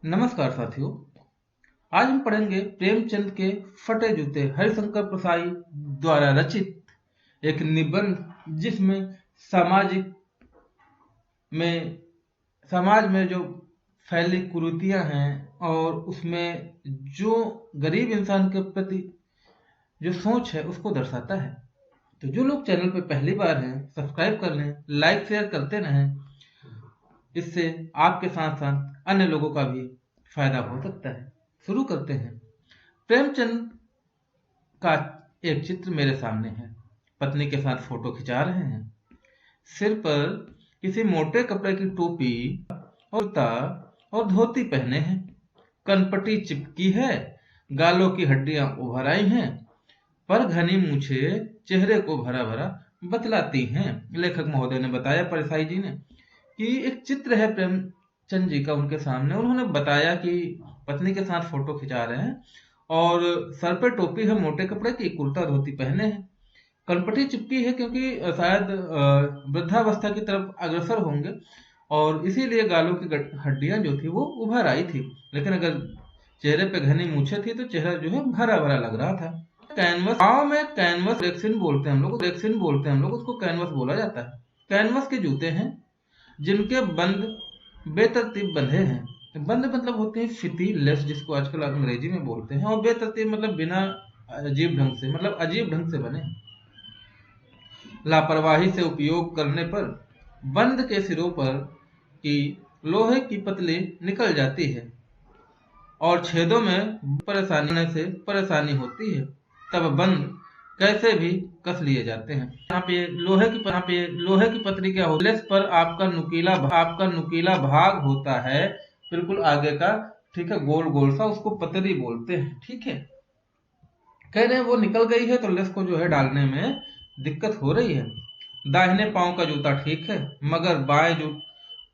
नमस्कार साथियों। आज हम पढ़ेंगे प्रेमचंद के फटे जूते, हरिशंकर प्रसाई द्वारा रचित एक निबंध जिसमें सामाजिक में समाज में जो फैली कुरीतियां हैं और उसमें जो गरीब इंसान के प्रति जो सोच है उसको दर्शाता है। तो जो लोग चैनल पे पहली बार हैं सब्सक्राइब कर लें, लाइक शेयर करते रहें। इससे आपके साथ साथ अन्य लोगों का भी फायदा हो सकता है। शुरू करते हैं। प्रेमचंद का एक चित्र मेरे सामने है। पत्नी के साथ फोटो खिंचा रहे हैं। सिर पर किसी मोटे कपड़े की टोपी और जूता और धोती पहने हैं। कनपटी चिपकी है, गालों की हड्डियां उभर आई हैं, पर घनी मूछे चेहरे को भरा भरा बतलाती हैं। लेखक महोदय ने बताया, परसाई जी ने, कि एक चित्र है प्रेमचंद जी का उनके सामने। उन्होंने बताया कि पत्नी के साथ फोटो खिंचा रहे हैं और सर पे टोपी है मोटे कपड़े की, कुर्ता धोती पहने हैं, कनपटी चिपकी है क्योंकि शायद वृद्धावस्था की तरफ अग्रसर होंगे और इसीलिए गालों की हड्डियां जो थी वो उभर आई थी। लेकिन अगर चेहरे पे घनी मूछें थी तो चेहरा जो है भरा भरा लग रहा था। कैनवस, गाँव में कैनवस रेक्सिन बोलते हैं हम लोग उसको कैनवस बोला जाता है। कैनवस के जूते हैं जिनके बंद बेतरतीब बंधे हैं। बंद मतलब होते हैं फिती, लेस, जिसको आजकल अंग्रेजी में बोलते हैं, और बेतरतीब मतलब बिना अजीब ढंग से बने। लापरवाही से उपयोग करने पर बंद के सिरों पर की लोहे की पतली निकल जाती है और छेदों में परेशानी होती है। तब बंद कैसे भी कस लिए जाते हैं। यहाँ पे लोहे की पतली क्या होती है, पर आपका नुकीला भाग होता है, बिल्कुल आगे का, ठीक है, गोल गोल सा, उसको पतली बोलते हैं। ठीक है, कह रहे हैं वो निकल गई है तो लेस को जो है डालने में दिक्कत हो रही है। दाहिने पांव का जूता ठीक है मगर बाएं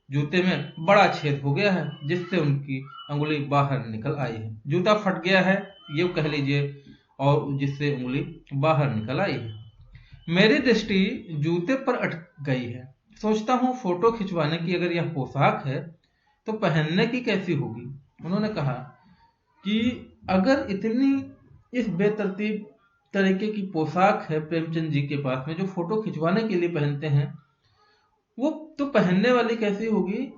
जूते में बड़ा छेद हो गया है जिससे उनकी अंगुली बाहर निकल आई है। जूता फट गया है ये कह लीजिए, और जिससे उंगली बाहर निकल आई है। मेरी दृष्टि जूते पर अटक गई है। सोचता हूँ फोटो खिंचवाने की अगर यह पोशाक है तो पहनने की कैसी होगी। उन्होंने कहा कि अगर इतनी इस बेतरतीब तरीके की पोशाक है प्रेमचंद जी के पास में जो फोटो खिंचवाने के लिए पहनते हैं, वो तो पहनने वाली कैसी होगी।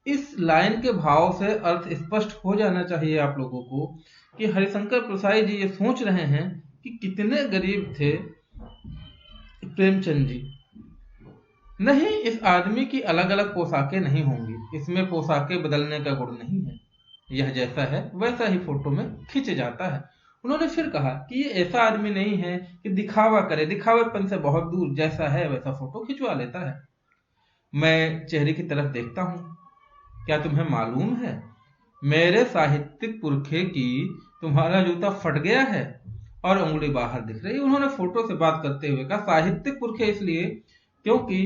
इस लाइन के भाव से अर्थ स्पष्ट हो जाना चाहिए आप लोगों को कि हरिशंकर प्रसाई जी ये सोच रहे हैं कि कितने गरीब थे प्रेमचंद जी। नहीं, इस आदमी की अलग अलग पोशाकें नहीं होंगी, इसमें पोशाकें बदलने का गुण नहीं है, यह जैसा है वैसा ही फोटो में खिंच जाता है। उन्होंने फिर कहा कि ये ऐसा आदमी नहीं है कि दिखावा करे, दिखावेपन से बहुत दूर, जैसा है वैसा फोटो खिंचवा लेता है। मैं चेहरे की तरफ देखता हूँ। क्या तुम्हें मालूम है मेरे साहित्यिक पुरखे की तुम्हारा जूता फट गया है और उंगली बाहर दिख रही। उन्होंने फोटो से बात करते हुए कहा साहित्यिक पुरखे इसलिए क्योंकि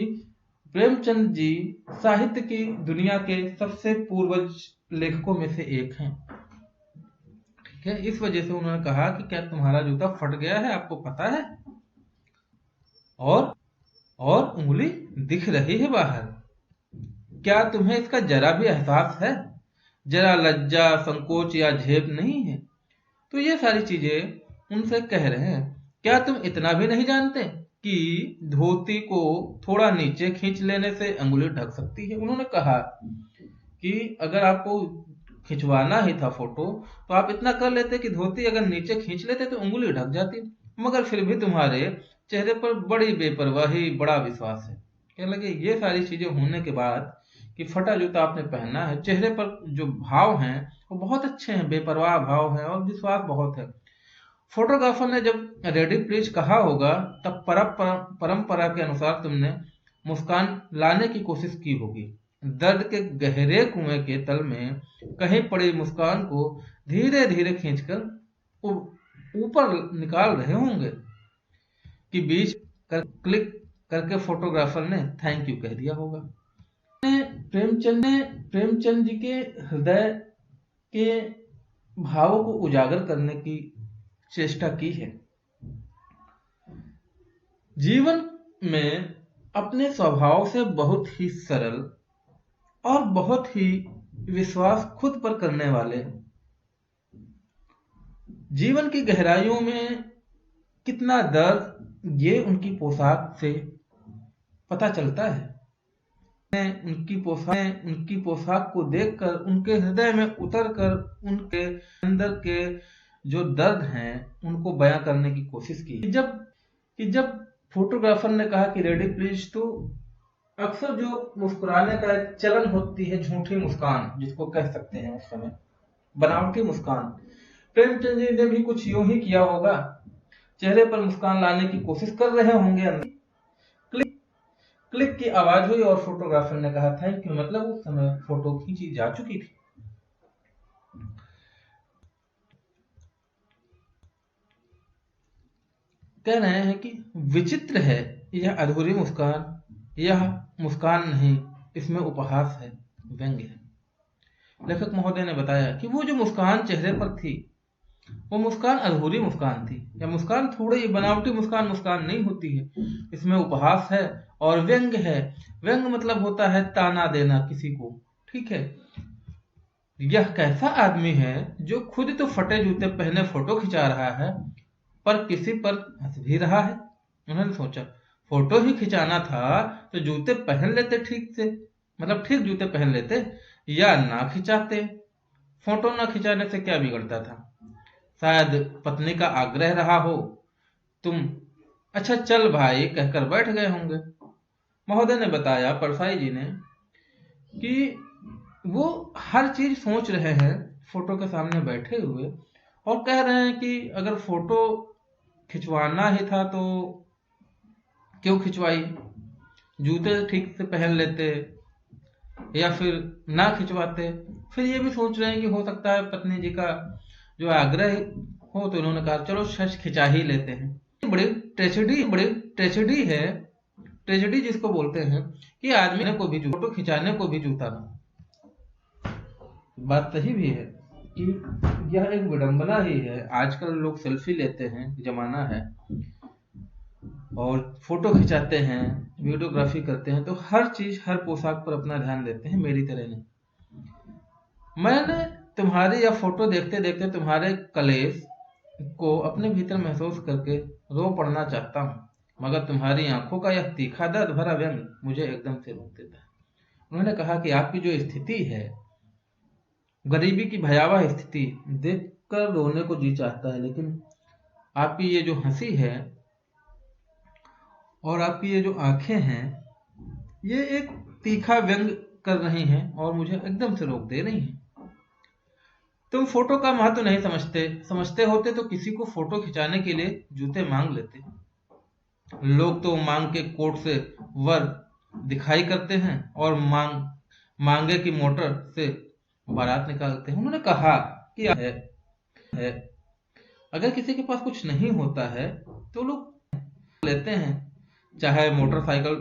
प्रेमचंद जी साहित्य की दुनिया के सबसे पूर्वज लेखकों में से एक हैं। ठीक है, इस वजह से उन्होंने कहा कि क्या तुम्हारा जूता फट गया है, आपको पता है, और उंगली दिख रही है बाहर। क्या तुम्हें इसका जरा भी एहसास है, जरा लज्जा, संकोच या झेप नहीं है। तो ये सारी चीजें उनसे कह रहे हैं। क्या तुम इतना भी नहीं जानते कि धोती को थोड़ा नीचे खींच लेने से अंगुली ढक सकती है। उन्होंने कहा कि अगर आपको खिंचवाना ही था फोटो तो आप इतना कर लेते कि धोती अगर नीचे खींच लेते तो उंगली ढक जाती, मगर फिर भी तुम्हारे चेहरे पर बड़ी बेपरवाही, बड़ा विश्वास है। क्या लगे, ये सारी चीजें होने के बाद कि फटा जूता आपने पहना है, चेहरे पर जो भाव हैं वो बहुत अच्छे हैं, बेपरवाह भाव है और विश्वास बहुत है। फोटोग्राफर ने जब रेडी प्लीज कहा होगा तब परंपरा के अनुसार तुमने मुस्कान लाने की कोशिश की होगी। दर्द के गहरे कुएं के तल में कहीं पड़ी मुस्कान को धीरे धीरे खींचकर ऊपर निकाल रहे होंगे कि बीच क्लिक करके फोटोग्राफर ने थैंक यू कह दिया होगा। प्रेमचंद जी के हृदय के भावों को उजागर करने की चेष्टा की है। जीवन में अपने स्वभाव से बहुत ही सरल और बहुत ही विश्वास खुद पर करने वाले, जीवन की गहराइयों में कितना दर्द, ये उनकी पोशाक से पता चलता है। उनकी पोशाक को देखकर, उनके हृदय में उतरकर, उनके अंदर के जो दर्द हैं उनको बयां करने की कोशिश की। जब फोटोग्राफर ने कहा कि रेडी प्लीज, तो अक्सर जो मुस्कुराने का एक चलन होती है, झूठी मुस्कान जिसको कह सकते हैं, उस समय बनावटी मुस्कान, प्रेमचंद जी ने भी कुछ यूं ही किया होगा। चेहरे पर मुस्कान लाने की कोशिश कर रहे होंगे। क्लिक क्लिक की आवाज हुई और फोटोग्राफर ने कहा थैंक यू। मतलब उस समय फोटो खींची जा चुकी थी। कह रहे हैं कि विचित्र है यह अधूरी मुस्कान, यह मुस्कान नहीं, इसमें उपहास है, व्यंग्य है। लेखक महोदय ने बताया कि वो जो मुस्कान चेहरे पर थी, वो मुस्कान अधूरी मुस्कान थी। यह मुस्कान थोड़ी बनावटी मुस्कान नहीं होती है, इसमें उपहास है और व्यंग्य है। व्यंग्य मतलब होता है ताना देना किसी को, ठीक है। यह कैसा आदमी है जो खुद तो फटे जूते पहने फोटो खिंचा रहा है, पर किसी पर हंस भी रहा है। उन्होंने सोचा फोटो ही खिंचाना था तो जूते पहन लेते ठीक से, मतलब ठीक जूते पहन लेते, या ना खिंचाते। फोटो ना खिंचाने से क्या बिगड़ता था, शायद पत्नी का आग्रह रहा हो। तुम अच्छा चल भाई कहकर बैठ गए होंगे। महोदय ने बताया, परसाई जी ने, कि वो हर चीज सोच रहे हैं फोटो के सामने बैठे हुए, और कह रहे हैं कि अगर फोटो खिंचवाना ही था तो क्यों खिंचवाई, जूते ठीक से पहन लेते या फिर ना खिंचवाते। फिर ये भी सोच रहे हैं कि हो सकता है पत्नी जी का जो आग्रह हो, तो इन्होंने कहा चलो सच खिंचा ही लेते हैं। बड़ी ट्रेजेडी है, ट्रेजेडी जिसको बोलते हैं कि आदमी को भी फोटो खिंचाने को भी जूता ना। बात सही भी है कि यह एक विडंबना ही है। आजकल लोग सेल्फी लेते हैं, जमाना है, और फोटो खिंचाते हैं, वीडियोग्राफी करते हैं, तो हर चीज, हर पोशाक पर अपना ध्यान देते हैं। मेरी तरह नहीं। मैंने तुम्हारी यह फोटो देखते देखते तुम्हारे कलेश को अपने भीतर महसूस करके रो पड़ना चाहता हूँ, मगर तुम्हारी आंखों का यह तीखा दर्द भरा व्यंग मुझे एकदम से रोक देता है। उन्होंने कहा कि आपकी जो स्थिति है, गरीबी की भयावह स्थिति देखकर रोने को जी चाहता है, लेकिन आपकी ये जो हंसी है और आपकी ये जो आंखें हैं, ये एक तीखा व्यंग कर रही हैं और मुझे एकदम से रोक दे रही हैं। तुम फोटो का महत्व नहीं समझते होते तो किसी को फोटो खिंचाने के लिए जूते मांग लेते। लोग तो मांग के कोट से वर दिखाई करते हैं और मांगे की मोटर से बारात निकालते हैं। उन्होंने कहा कि है अगर किसी के पास कुछ नहीं होता है तो लोग लेते हैं, चाहे मोटरसाइकिल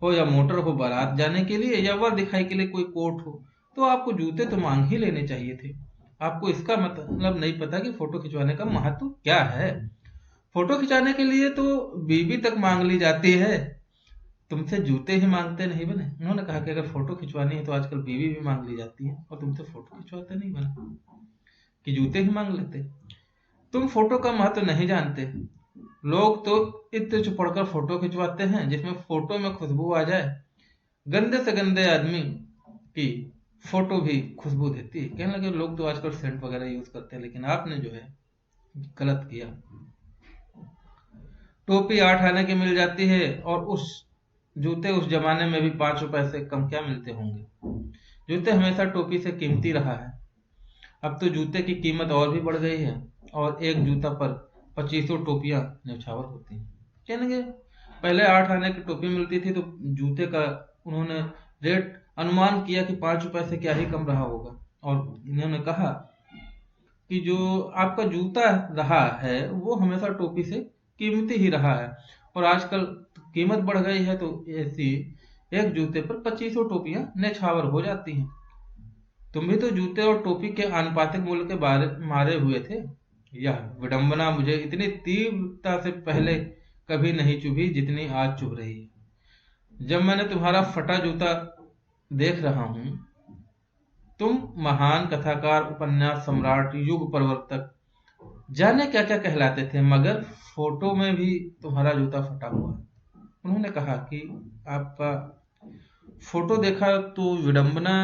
हो या मोटर हो, बारात जाने के लिए या वर दिखाई के लिए कोई कोट हो, तो आपको जूते तो मांग ही लेने चाहिए थे। आपको इसका मतलब नहीं पता कि फोटो खिंचवाने का महत्व क्या है। फोटो खिंचाने के लिए तो बीबी तक मांग ली जाती है, तुमसे जूते ही मांगते नहीं बने। उन्होंने कहा कि अगर फोटो खिंचवानी है तो आजकल बीवी भी मांग ली जाती है, और तुमसे फोटो खिंचवाते नहीं बने कि जूते ही मांग लेते। तुम फोटो का महत्व नहीं जानते। लोग तो इत्र चुपड़कर फोटो खिंचवाते हैं जिसमें फोटो में खुशबू आ जाए। गंदे से गंदे आदमी की फोटो भी खुशबू देती है। कहने लगे लोग तो आजकल सेंट वगैरह यूज करते हैं, लेकिन आपने जो है गलत किया। टोपी 8 आने की मिल जाती है और जूते उस जमाने में भी 5 रुपए से कम क्या मिलते होंगे। जूते हमेशा टोपी से कीमती रहा है। अब तो जूते की कीमत और भी बढ़ गई है और एक जूता पर 2500 टोपियां न्यौछावर होती हैं। कहने पहले 8 आने की टोपी मिलती थी तो जूते का उन्होंने रेट अनुमान किया कि 5 रुपए से क्या ही कम रहा होगा, और इन्होंने कहा कि जो आपका जूता रहा है वो हमेशा टोपी से कीमती ही रहा है, और आजकल कीमत बढ़ गई है तो ऐसी एक जूते पर 2500 टोपियां न्यौछावर हो जाती हैं। तुम भी तो जूते और टोपी के आनुपातिक मूल्य के बारे मारे हुए थे। यह विडंबना मुझे इतनी तीव्रता से पहले कभी नहीं चुभी जितनी आज चुभ रही है। जब मैंने तुम्हारा फटा जूता देख रहा हूं तुम महान कथाकार, उपन्यास सम्राट, युग प्रवर्तक, जाने क्या क्या कहलाते थे, मगर फोटो में भी तुम्हारा जूता फटा हुआ है। उन्होंने कहा कि आपका फोटो देखा तो विडंबना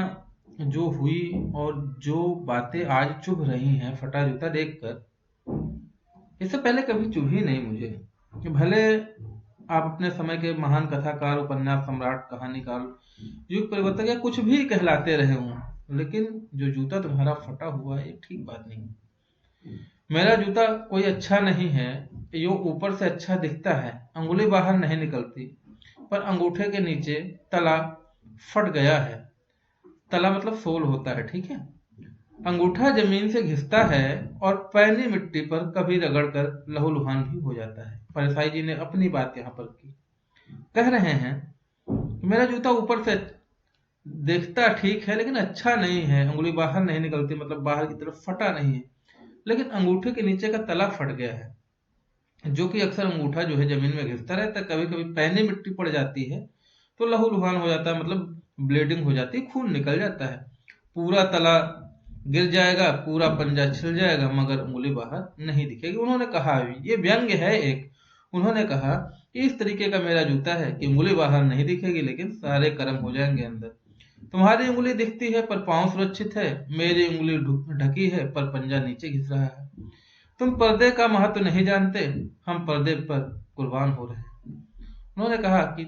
जो हुई और जो बातें आज चुभ रही हैं फटा जूता देखकर, इससे पहले कभी चुभी नहीं मुझे। कि भले आप अपने समय के महान कथाकार, उपन्यास सम्राट, कहानीकार, युग परिवर्तक या कुछ भी कहलाते रहे हों, लेकिन जो जूता तुम्हारा फटा हुआ है ये ठीक बात नहीं। मेरा जूता कोई अच्छा नहीं है, ये ऊपर से अच्छा दिखता है, अंगुली बाहर नहीं निकलती, पर अंगूठे के नीचे तला फट गया है। तला मतलब सोल होता है, ठीक है। अंगूठा जमीन से घिसता है और पैनी मिट्टी पर कभी रगड़कर लहूलुहान भी हो जाता है। परसाई जी ने अपनी बात यहाँ पर की। कह रहे हैं मेरा जूता ऊपर से देखता ठीक है लेकिन अच्छा नहीं है, अंगुली बाहर नहीं निकलती मतलब बाहर की तरफ फटा नहीं है, लेकिन अंगूठे के नीचे का तला फट गया है। जो कि अक्सर अंगूठा जो है जमीन में घिसता रहता है, कभी कभी पैनी मिट्टी पड़ जाती है तो लहूलुहान हो जाता है, मतलब ब्लीडिंग हो जाती है, खून निकल जाता है। पूरा तला गिर जाएगा, पूरा पंजा छिल जाएगा, मगर उंगली बाहर नहीं दिखेगी। उन्होंने कहा, ये व्यंग्य है एक। उन्होंने कहा कि इस तरीके का मेरा जूता है कि उंगली बाहर नहीं दिखेगी लेकिन सारे कर्म हो जाएंगे अंदर। तुम्हारी उंगली दिखती है पर पांव सुरक्षित है, मेरी उंगली ढकी है पर पंजा नीचे घिस रहा है। तुम पर्दे का महत्व नहीं जानते, हम पर्दे पर कुर्बान हो रहे हैं। उन्होंने कहा कि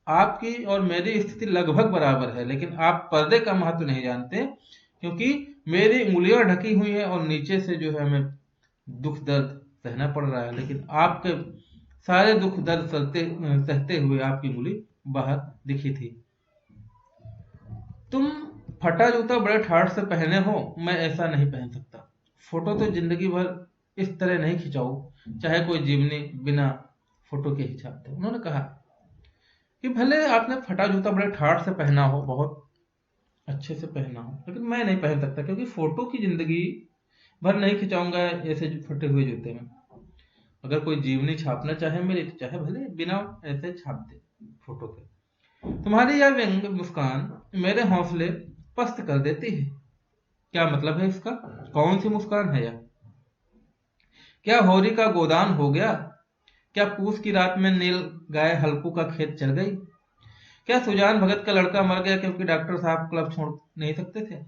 आपकी और मेरी स्थिति लगभग बराबर है, लेकिन आप पर्दे का महत्व नहीं जानते, क्योंकि मेरी उंगलियां ढकी हुई हैं और नीचे से जो है हमें दुख दर्द सहना पड़ रहा है, लेकिन आपके सारे दुख दर्द सहते हुए आपकी उंगली बाहर दिखी थी। तुम फटा जूता बड़े ठाठ से पहने हो, मैं ऐसा नहीं पहन सकता। फोटो तो जिंदगी भर इस तरह नहीं खिंचाऊ, चाहे कोई जीवनी बिना फोटो के ही छापते। उन्होंने कहा कि भले आपने फटा जूता बड़े ठाठ से पहना हो, बहुत अच्छे से पहना हो, लेकिन मैं नहीं पहन सकता, क्योंकि फोटो की जिंदगी भर नहीं खिंचाऊंगा ऐसे फटे हुए जूते में। अगर कोई जीवनी छापना चाहे मेरी, तो चाहे भले बिना ऐसे छाप दे फोटो के। तुम्हारी यह व्यंग मुस्कान मेरे हौसले पस्त कर देती है। क्या मतलब है इसका? कौन सी मुस्कान है यह? क्या होरी का गोदान हो गया? क्या पूस की रात में नील गाय हल्कू का खेत चल गई? क्या सुजान भगत का लड़का मर गया क्योंकि डॉक्टर साहब क्लब छोड़ नहीं सकते थे?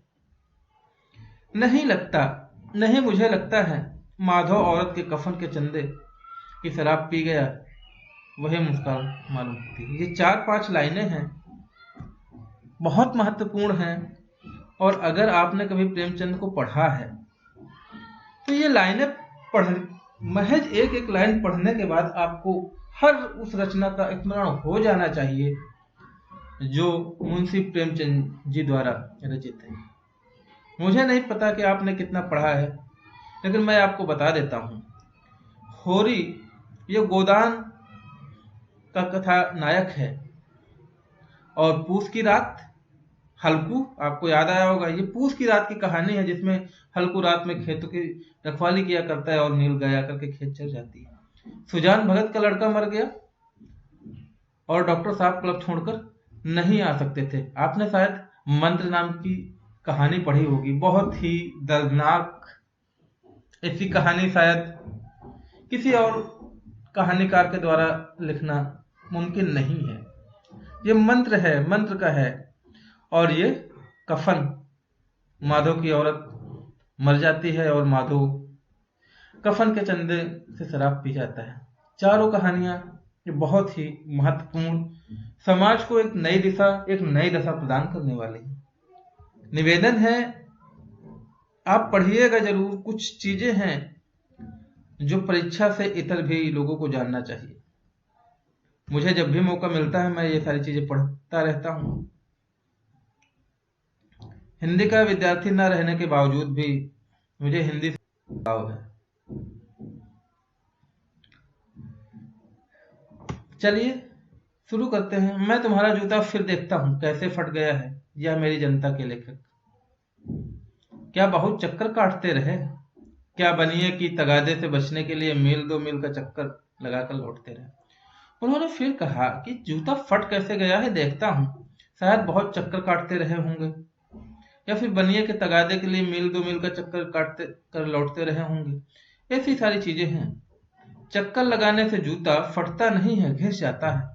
नहीं लगता, नहीं मुझे लगता है माधव औरत के कफन के चंदे की शराब पी गया, वही मुस्कान मालूम होती है। ये 4-5 लाइनें हैं, बहुत महत्वपूर्ण हैं, और अगर आपने कभी प्रेमचंद को पढ़ा है तो ये लाइनें पढ़ महज एक एक लाइन पढ़ने के बाद आपको हर उस रचना का स्मरण हो जाना चाहिए जो मुंशी प्रेमचंद जी द्वारा रचित है। मुझे नहीं पता कि आपने कितना पढ़ा है, लेकिन मैं आपको बता देता हूँ। होरी ये गोदान का कथा नायक है, और पूस की रात, हल्कू आपको याद आया होगा, ये पूस की रात की कहानी है जिसमें हल्कू रात में खेतों की रखवाली किया करता है और नील गाया करके खेत चल जाती है। सुजान भगत का लड़का मर गया और डॉक्टर साहब क्लब छोड़कर नहीं आ सकते थे। आपने शायद मंत्र नाम की कहानी पढ़ी होगी, बहुत ही दर्दनाक। ऐसी कहानी शायद किसी और कहानीकार के द्वारा लिखना मुमकिन नहीं है। ये मंत्र है, मंत्र का है। और ये कफन, माधव की औरत मर जाती है और माधव कफन के चंदे से शराब पी जाता है। चारों कहानियां ये बहुत ही महत्वपूर्ण, समाज को एक नई दिशा, एक नई दशा प्रदान करने वाली है। निवेदन है आप पढ़िएगा जरूर। कुछ चीजें हैं जो परीक्षा से इतर भी लोगों को जानना चाहिए। मुझे जब भी मौका मिलता है मैं ये सारी चीजें पढ़ता रहता हूँ। हिंदी का विद्यार्थी न रहने के बावजूद भी मुझे हिंदी से लगाव है। चलिए शुरू करते हैं। मैं तुम्हारा जूता फिर देखता हूं कैसे फट गया है। यह मेरी जनता के लेखक क्या बहुत चक्कर काटते रहे? क्या बनिए की तगादे से बचने के लिए मील 2 मील का चक्कर लगाकर लौटते रहे? उन्होंने फिर कहा कि जूता फट कैसे गया है देखता हूं, शायद बहुत चक्कर काटते रहे होंगे। या फिर बनिए के तगादे के लिए मील 2 मील का चक्कर काटते कर लौटते रहे होंगे। ऐसी सारी चीजें हैं। चक्कर लगाने से जूता फटता नहीं है, घिस जाता है।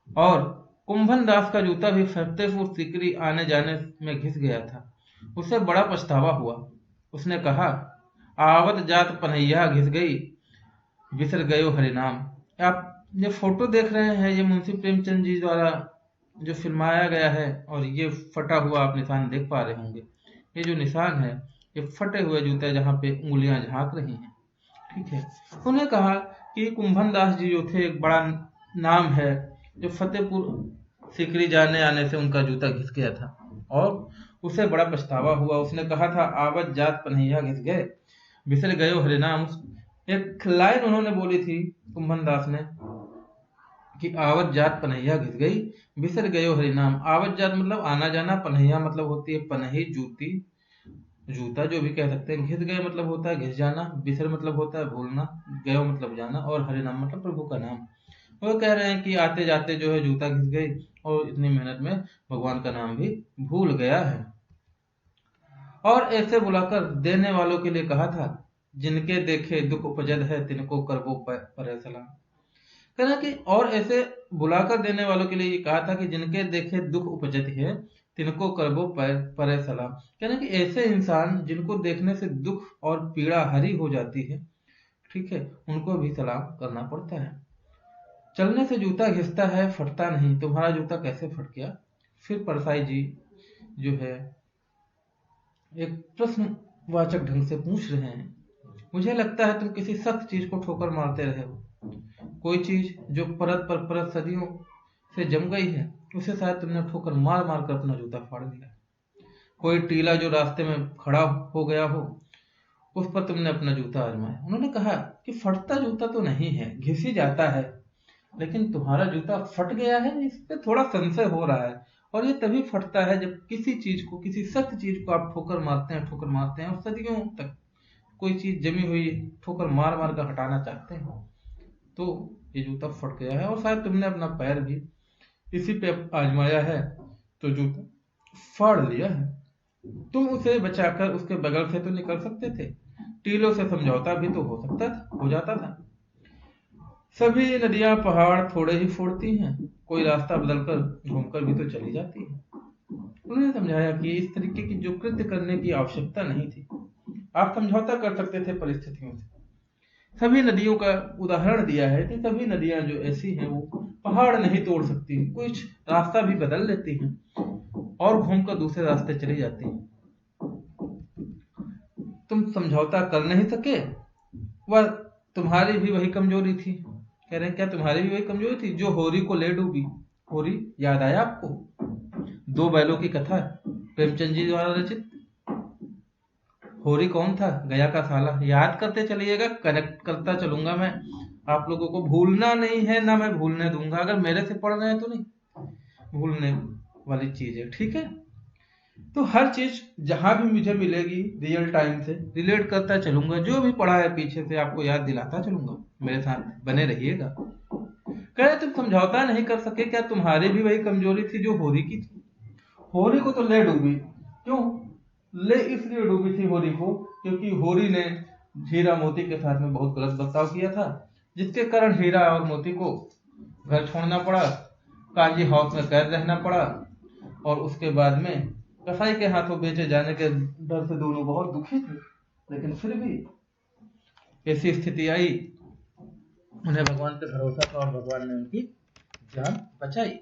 और कुंभन दास का जूता भी फतेहपुर सीकरी आने जाने में घिस गया था। उसे बड़ा पछतावा हुआ। उसने कहा, आवत जात पनैया घिस गई, बिसर गयो हरिनाम। आप ये फोटो देख रहे हैं, ये मुंशी प्रेमचंद जी द्वारा जो फिल्माया गया है, और ये फटा हुआ आप निशान देख पा रहे होंगे। ये जो निशान है, ये फटे हुए जूते जहाँ पे उंगलियां झांक रही हैं। ठीक है। उन्हें कहा कि कुंभन दास जी जो थे, एक बड़ा नाम है, जो फतेहपुर सीकरी जाने आने से उनका जूता घिस गया था, और उसे बड़ा पछतावा हुआ। उसने कहा था, आवत जात पनैया घिस गए, बिसर गयो हरिनाम। एक लाइन उन्होंने बोली थी कुंभन दास ने कि आवत जात पनैया घिस गई, बिसर गयो हरिनाम। आवत जात मतलब आना जाना, पनैया मतलब होती है पनही, जूती, जूता जो भी कह सकते हैं। घिस गए मतलब होता है घिस जाना, बिसर मतलब होता है भूलना, गयो मतलब जाना, और हरिनाम मतलब प्रभु का नाम। वो कह रहे हैं कि आते जाते जो है जूता घिस गई, और इतनी मेहनत में भगवान का नाम भी भूल गया है। और ऐसे बुलाकर देने वालों के लिए कहा था, जिनके देखे दुख उपजद है, तिनको करबो परे सलाम। कहना कि और ऐसे बुलाकर देने वालों के लिए ये कहा था कि जिनके देखे दुख उपजत है, तिनको करबो परे सलाम। कहना कि ऐसे इंसान जिनको देखने से दुख और पीड़ा हरी हो जाती है, ठीक है, उनको भी सलाम करना पड़ता है। चलने से जूता घिसता है, फटता नहीं। तुम्हारा जूता कैसे फट गया? फिर परसाई जी जो है एक प्रश्नवाचक ढंग से पूछ रहे हैं। मुझे लगता है तुम किसी सख्त चीज को ठोकर मारते रहे हो। कोई चीज जो परत पर परत सदियों से जम गई है, उसे शायद तुमने ठोकर मार मार कर अपना जूता फाड़ दिया। कोई टीला जो रास्ते में खड़ा हो गया हो, उस पर तुमने अपना जूता आजमाया। उन्होंने कहा कि फटता जूता तो नहीं है, घिस ही जाता है, लेकिन तुम्हारा जूता फट गया है, इस पे थोड़ा संशय हो रहा है। और ये तभी फटता है जब किसी चीज को, किसी सख्त चीज को आप ठोकर मारते हैं, और सदियों तक कोई चीज जमी हुई ठोकर मार मार कर हटाना चाहते हैं, तो ये जूता फट गया है। और शायद तुमने अपना पैर भी इसी पे आजमाया है, तो जूता फाड़ लिया है। तुम उसे बचाकर उसके बगल से तो निकल सकते थे, टीलों से समझौता भी तो हो जाता था। सभी नदियां पहाड़ थोड़े ही फोड़ती हैं, कोई रास्ता बदलकर घूमकर भी तो चली जाती है। उन्होंने समझाया कि इस तरीके की जो कृत्य करने की आवश्यकता नहीं थी, आप समझौता कर सकते थे परिस्थितियों से। सभी नदियों का उदाहरण दिया है कि सभी नदियां जो ऐसी हैं, वो पहाड़ नहीं तोड़ सकती, कुछ रास्ता भी बदल लेती हैं और घूमकर दूसरे रास्ते चली जाती हैं। तुम समझौता कर नहीं सके, वह तुम्हारी भी वही कमजोरी थी। कह रहे हैं, क्या तुम्हारी भी वही कमजोरी थी जो होरी को ले डूबी? होरी याद आया आपको? 2 बैलों की कथा, प्रेमचंद जी द्वारा रचित। होरी कौन था? गया का साला। याद करते चलिएगा, कनेक्ट करता चलूंगा मैं। आप लोगों को भूलना नहीं है, ना मैं भूलने दूंगा। अगर मेरे से पढ़ रहे हैं तो नहीं भूलने वाली चीज है, ठीक है। तो हर चीज जहां भी मुझे मिलेगी रियल टाइम से रिलेट करता चलूंगा, जो भी पढ़ा है पीछे से आपको याद दिलाता चलूंगा। मेरे साथ बने रहिएगा। कह रहे तुम समझौता नहीं कर सके, क्या तुम्हारी भी वही कमजोरी थी जो होरी की थी? होरी को तो ले डूबी। क्यों ले? इसलिए डूबी थी होरी को क्योंकि होरी ने हीरा मोती के साथ में बहुत गलत बर्ताव किया था, जिसके कारण हीरा और मोती को घर छोड़ना पड़ा, काजी हाउस में कैद रहना पड़ा, और उसके बाद में कसाई के हाथों बेचे जाने के डर से दोनों बहुत दुखी थे। लेकिन फिर भी ऐसी स्थिति आई, उन्हें भगवान पे भरोसा था और भगवान ने उनकी जान बचाई।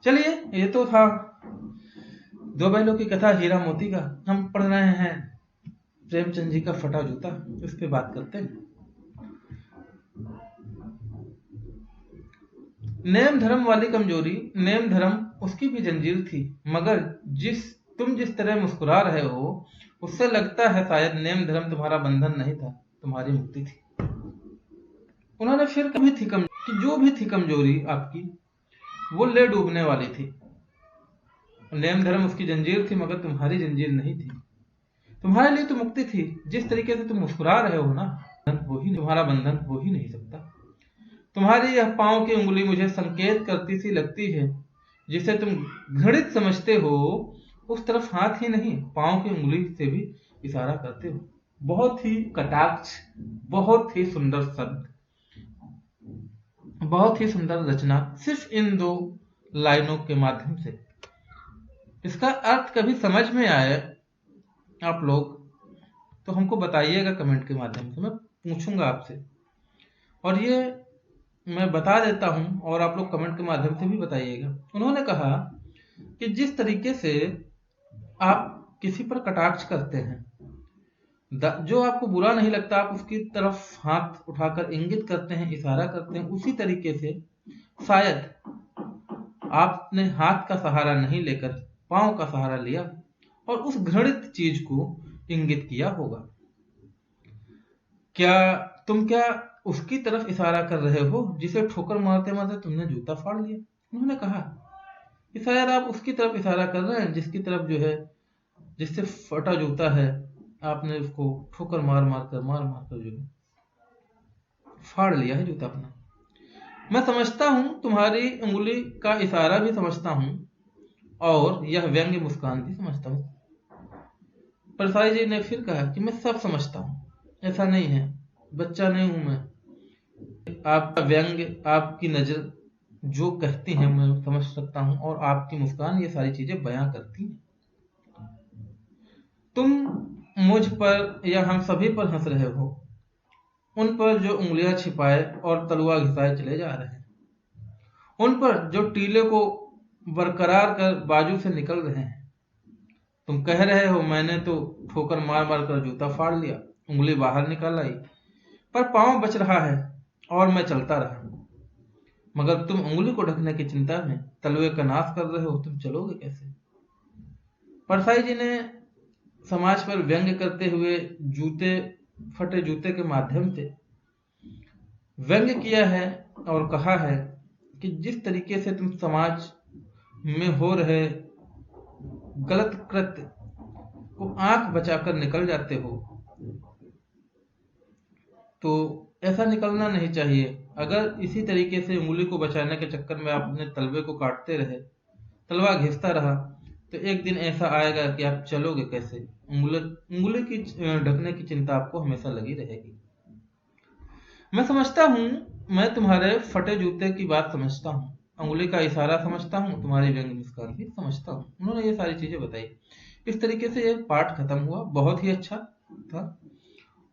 चलिए, ये तो था 2 बैलों की कथा, हीरा मोती का। हम पढ़ रहे हैं प्रेमचंद जी का फटा जूता, इस पे बात करते हैं। नेम धर्म वाली कमजोरी, नेम धर्म उसकी भी जंजीर थी, मगर तुम जिस तरह मुस्कुरा रहे हो, उससे लगता है शायद नेम धर्म तुम्हारा बंधन नहीं था, तुम्हारी मुक्ति थी। उन्होंने फिर कभी थी कि जो भी थी कमजोरी आपकी, वो ले डूबने वाली थी। नेम धर्म उसकी जंजीर थी, मगर तुम्हारी जंजीर नहीं थी। तुम्हारे लिए तो मुक्ति थी। जिस तरीके से तुम मुस्कुरा रहे हो ना, वही तुम्हारा बंधन हो ही नहीं सकता। तुम्हारी यह पांव की उंगली मुझे संकेत करती सी लगती है, जिसे तुम घृणित समझते हो, उस तरफ हाथ ही नहीं पांव की उंगली से भी इशारा करते हो। बहुत ही कटाक्ष, बहुत ही सुंदर शब्द, बहुत ही सुंदर रचना सिर्फ इन 2 लाइनों के माध्यम से। इसका अर्थ कभी समझ में आए आप लोग तो हमको बताइएगा कमेंट के माध्यम से, मैं पूछूंगा आपसे, और ये मैं बता देता हूं और आप लोग कमेंट के माध्यम से भी बताइएगा। उन्होंने कहा कि जिस तरीके से आप किसी पर कटाक्ष करते हैं, जो आपको बुरा नहीं लगता, आप उसकी तरफ हाथ उठाकर इंगित करते हैं, इशारा करते हैं, उसी तरीके से शायद आपने हाथ का सहारा नहीं लेकर पांव का सहारा लिया और उस घृणित चीज को इंगित किया होगा। क्या उसकी तरफ इशारा कर रहे हो जिसे ठोकर मारते मारते तुमने जूता फाड़ लिया? उन्होंने कहा कि शायद आप उसकी तरफ इशारा कर रहे हैं जिसकी तरफ जो है, जिससे फटा जूता है, आपने उसको ठोकर मार मार कर जो है फाड़ लिया है जूता अपना। मैं समझता हूं, तुम्हारी उंगली का इशारा भी समझता हूं और यह व्यंग्य मुस्कान भी समझता हूं। परसाई जी ने फिर कहा कि मैं सब समझता हूं, ऐसा नहीं है, बच्चा नहीं हूं मैं। आपका व्यंग्य, आपकी नजर जो कहती है मैं समझ सकता हूं, और आपकी मुस्कान ये सारी चीजें बयां करती हैं। तुम मुझ पर या हम सभी पर हंस रहे हो, उन पर जो उंगलियां छिपाए और तलवा घिसाए चले जा रहे हैं, उन पर जो टीले को बरकरार कर बाजू से निकल रहे हैं। तुम कह रहे हो मैंने तो ठोकर मार मार कर जूता फाड़ लिया, उंगली बाहर निकाल आई, पर पांव बच रहा है और मैं चलता रहा। मगर तुम उंगली को ढकने की चिंता में तलवे का नाश कर रहे हो, तुम चलोगे कैसे? परसाई जी ने समाज पर व्यंग्य करते हुए फटे जूते के माध्यम से व्यंग्य किया है और कहा है कि जिस तरीके से तुम समाज में हो रहे गलत कृत्य को आंख बचाकर निकल जाते हो, तो ऐसा निकलना नहीं चाहिए। अगर इसी तरीके से उंगली को बचाने के चक्कर में आप अपने तलवे को काटते रहे, तलवा घिसता रहा, तो एक दिन ऐसा आएगा कि आप चलोगे कैसे? उंगली की ढकने की चिंता आपको हमेशा लगी रहेगी। मैं समझता हूं, मैं तुम्हारे फटे जूते की बात समझता हूं, उंगली का इशारा समझता हूं, तुम्हारी व्यंग्य मुस्कान भी समझता हूं। उन्होंने ये सारी चीजें बताई। इस तरीके से ये पाठ खत्म हुआ, बहुत ही अच्छा था।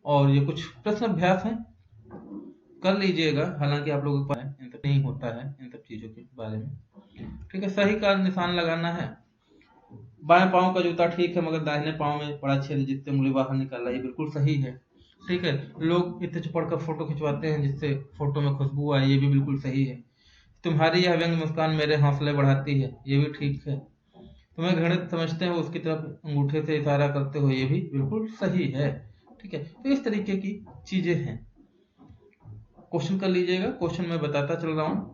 और ये कुछ प्रश्न अभ्यास हैं, कर लीजिएगा। हालांकि आप लोगों को इन सब नहीं होता है इन सब चीजों के बारे में, ठीक है। सही का निशान लगाना है। बाएं पांव का जूता ठीक है, मगर दाहिने पांव में बड़ा छेद जिससे उंगली बाहर निकाल रही है, बिल्कुल सही है, ठीक है। लोग इतने पढ़कर फोटो खिंचवाते हैं जिससे फोटो में खुशबू आए, ये भी बिल्कुल सही है। तुम्हारी यह व्यंग्य मुस्कान मेरे हौसले बढ़ाती है, ये भी ठीक है। तुम्हें घृणित समझते हो, उसकी तरफ अंगूठे से इशारा करते हो, ये भी बिल्कुल सही है, ठीक है। तो इस तरीके की चीजें हैं। क्वेश्चन कर लीजिएगा, क्वेश्चन मैं बताता चल रहा हूं,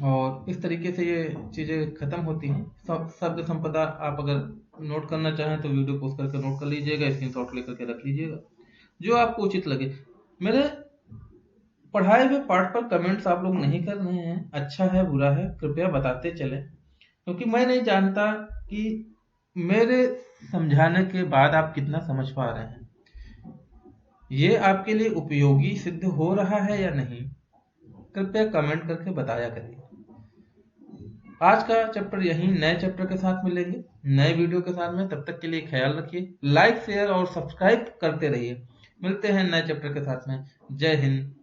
और इस तरीके से ये चीजें खत्म होती हैं। शब्द संपदा आप अगर नोट करना चाहें तो वीडियो पोस्ट करके नोट कर लीजिएगा, स्क्रीनशॉट लेकर के रख लीजिएगा, जो आपको उचित लगे। मेरे पढ़ाए हुए पाठ पर कमेंट्स आप लोग नहीं कर रहे हैं, अच्छा है बुरा है कृपया बताते चलें, क्योंकि मैं नहीं जानता कि मेरे समझाने के बाद आप कितना समझ पा रहे हैं, ये आपके लिए उपयोगी सिद्ध हो रहा है या नहीं, कृपया कमेंट करके बताया करिए। आज का चैप्टर यहीं, नए चैप्टर के साथ मिलेंगे नए वीडियो के साथ में। तब तक के लिए ख्याल रखिए, लाइक शेयर और सब्सक्राइब करते रहिए। मिलते हैं नए चैप्टर के साथ में। जय हिंद।